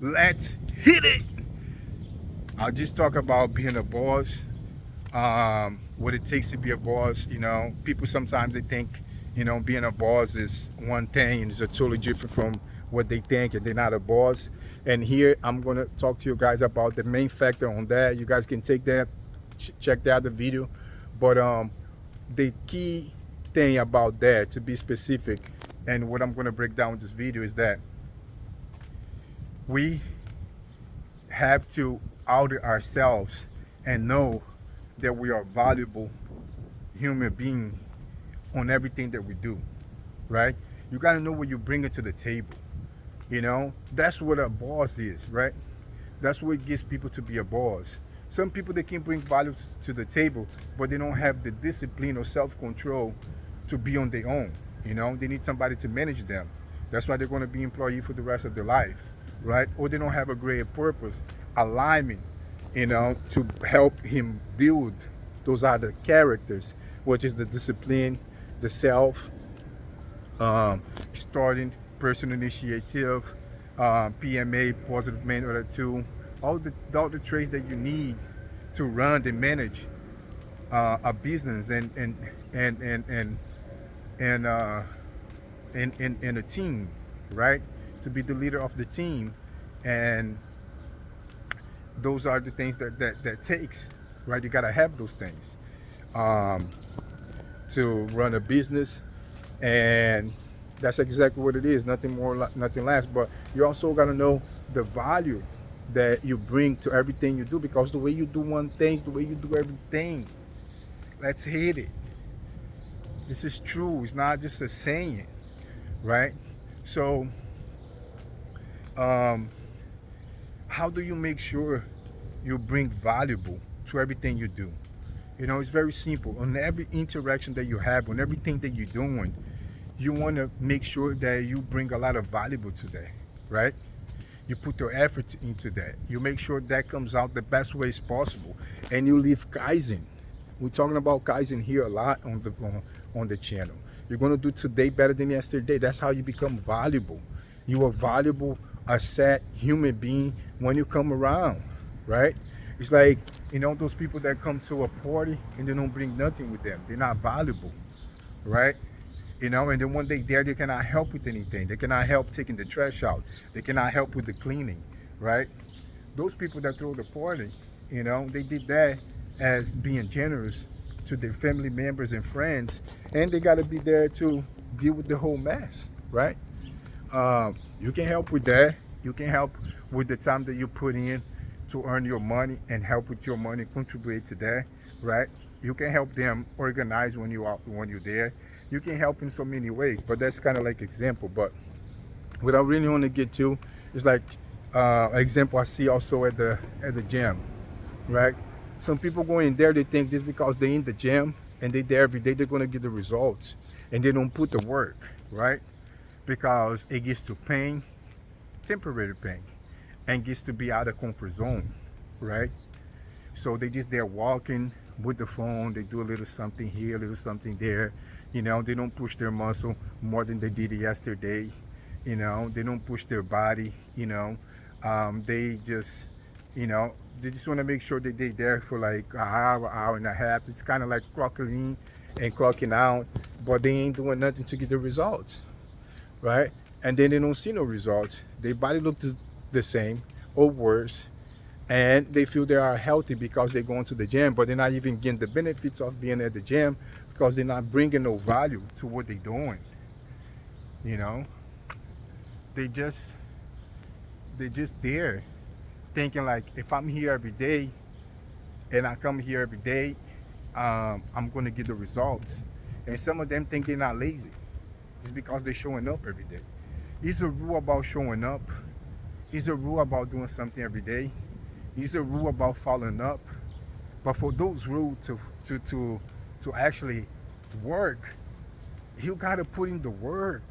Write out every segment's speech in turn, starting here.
Let's hit it. I'll just talk about being a boss, what it takes to be a boss. People sometimes they think, being a boss is one thing and it's a totally different from what they think, and they're not a boss. And here I'm gonna talk to you guys about the main factor on that. You guys can take that, check out the video, but the key thing about that, to be specific, and what I'm gonna break down in this video is that we have to audit ourselves and know that we are valuable human being on everything that we do, right? You got to know what you bring it to the table. That's what a boss is, right? That's what gets people to be a boss. Some people, they can bring value to the table, but they don't have the discipline or self-control to be on their own. They need somebody to manage them. That's why they're going to be employee for the rest of their life, right? Or they don't have a great purpose, alignment, to help him build those other characters, which is the discipline, the self, starting, personal initiative, PMA, positive man attitude, all the traits that you need to run and manage a business and a team, right? To be the leader of the team, and those are the things that takes, right? You gotta have those things um, to run a business, and that's exactly what it is. Nothing more, nothing less. But you also gotta know the value that you bring to everything you do, because the way you do one thing is the way you do everything. Let's hit it. This is true. It's not just a saying, right? So, um, how do you make sure you bring valuable to everything you do? It's very simple. On every interaction that you have, on everything that you're doing, you want to make sure that you bring a lot of valuable to that, right? You put your effort into that. You make sure that comes out the best ways possible, and you leave Kaizen. We're talking about Kaizen here a lot on the channel. You're gonna do today better than yesterday. That's how you become valuable. You are valuable, asset, human being when you come around, right? It's like, those people that come to a party and they don't bring nothing with them. They're not valuable, right? And then when they there, they cannot help with anything. They cannot help taking the trash out. They cannot help with the cleaning, right? Those people that throw the party, they did that as being generous to their family members and friends, and they got to be there to deal with the whole mess, right? You can help with that. You can help with the time that you put in to earn your money and help with your money, contribute to that, right? You can help them organize when you're there. You can help in so many ways, but that's kind of like example. But what I really want to get to is like example I see also at the gym, right? Some people go in there, they think just because they're in the gym and they're there every day, they're gonna get the results, and they don't put the work, right? Because it gets to pain, temporary pain, and gets to be out of comfort zone, right? So they just there walking with the phone. They do a little something here, a little something there. They don't push their muscle more than they did yesterday. They don't push their body. They just, you know, they just want to make sure that they're there for like an hour, hour and a half. It's kind of like clocking in and clocking out, but they ain't doing nothing to get the results, right? And then they don't see no results. Their body looks the same or worse, and they feel they are healthy because they're going to the gym, but they're not even getting the benefits of being at the gym because they're not bringing no value to what they're doing. You know, they just there thinking like, if I'm here every day and I come here every day, I'm gonna get the results. And some of them think they're not lazy just because they're showing up every day. It's a rule about showing up. It's a rule about doing something every day. It's a rule about following up. But for those rules to actually work, you gotta put in the work,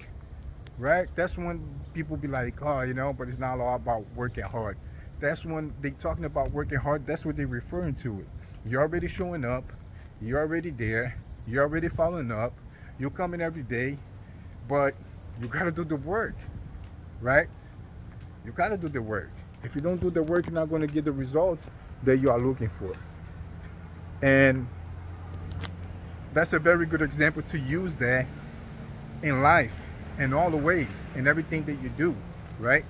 right? That's when people be like, oh, but it's not all about working hard. That's when they talking about working hard. That's what they're referring to it. You're already showing up. You're already there. You're already following up. You're coming every day, but you gotta do the work, right? You gotta do the work. If you don't do the work, you're not gonna get the results that you are looking for. And that's a very good example to use that in life, in all the ways, in everything that you do, right?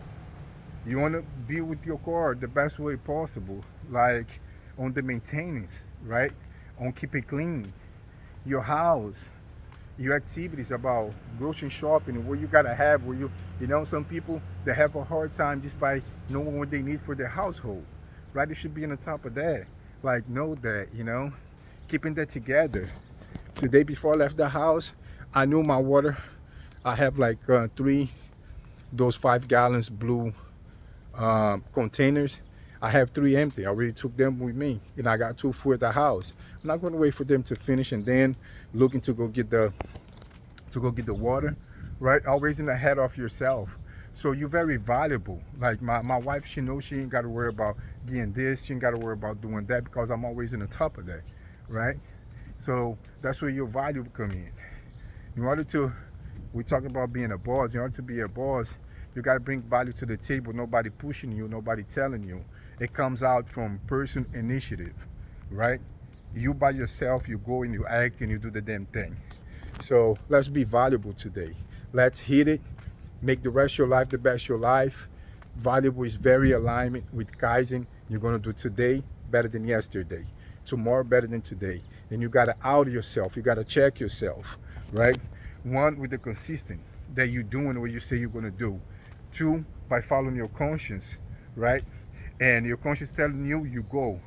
You want to be with your car the best way possible, like on the maintenance, right? On keep it clean, your house, your activities about grocery shopping, what you gotta have, where you know, some people they have a hard time just by knowing what they need for their household, right? They should be on the top of that, like know that, you know, keeping that together. Today before I left the house, I knew my water. I have like three, those 5 gallons blue containers. I have 3 empty. I already took them with me, and I got 2 full at the house. I'm not going to wait for them to finish and then looking to go get the water, right? Always in the head of yourself. So you're very valuable. Like my wife, she knows she ain't got to worry about getting this. She ain't got to worry about doing that because I'm always in the top of that, right? So that's where your value come in. In order to, we talk about being a boss. In order to be a boss, you got to bring value to the table. Nobody pushing you, nobody telling you. It comes out from person initiative, right? You by yourself, you go and you act and you do the damn thing. So let's be valuable today. Let's hit it. Make the rest of your life the best of your life. Valuable is very alignment with Kaizen. You're going to do today better than yesterday. Tomorrow better than today. And you got to out yourself. You got to check yourself, right? 1, with the consistent that you're doing what you say you're going to do. 2, by following your conscience, right? And your conscience telling you, you go.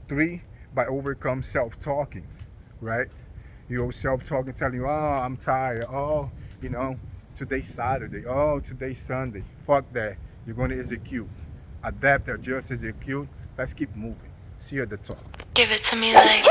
3, by overcome self-talking, right? Your self-talking telling you, oh, I'm tired. Oh, you know, today's Saturday. Oh, today's Sunday. Fuck that. You're going to execute. Adapt, adjust, execute. Let's keep moving. See you at the top. Give it to me like